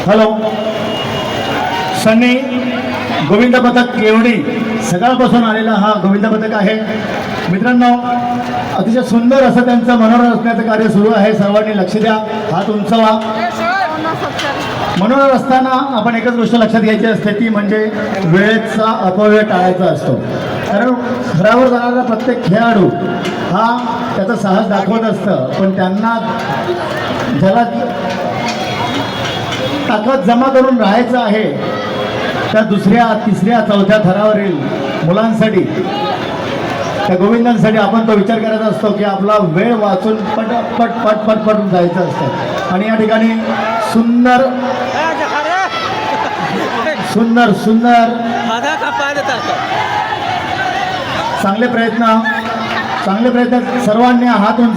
Hello. Sunny Govind पथक केवडी सकाळपासून आलेला हा गोविंद पथक आहे. मित्रांनो, अतिशय सुंदर असं त्यांचं मनोरंजन असण्याचं कार्य सुरू आहे. सर्वांनी लक्ष द्या, हात उंचवा. मनोरंजन असताना आपण एकच गोष्ट लक्षात घ्यायची असते, ती म्हणजे वेळेचा अपव्यय टाळायचा असतो. कारण घरावर जाणारा प्रत्येक खेळाडू हा त्याचं साहस दाखवत असतं, पण त्यांना ज्याला ताकद जमा करून राहायचं आहे त्या दुसऱ्या तिसऱ्या चौथ्या थरावरील मुलांसाठी, त्या गोविंदांसाठी आपण तो विचार करायचा असतो की आपला वेळ वाचून पट पट पट पट जायचं असतं. आणि या ठिकाणी सुंदर सुंदर सुंदर चांगले प्रयत्न सर्वांनी हात उंचावून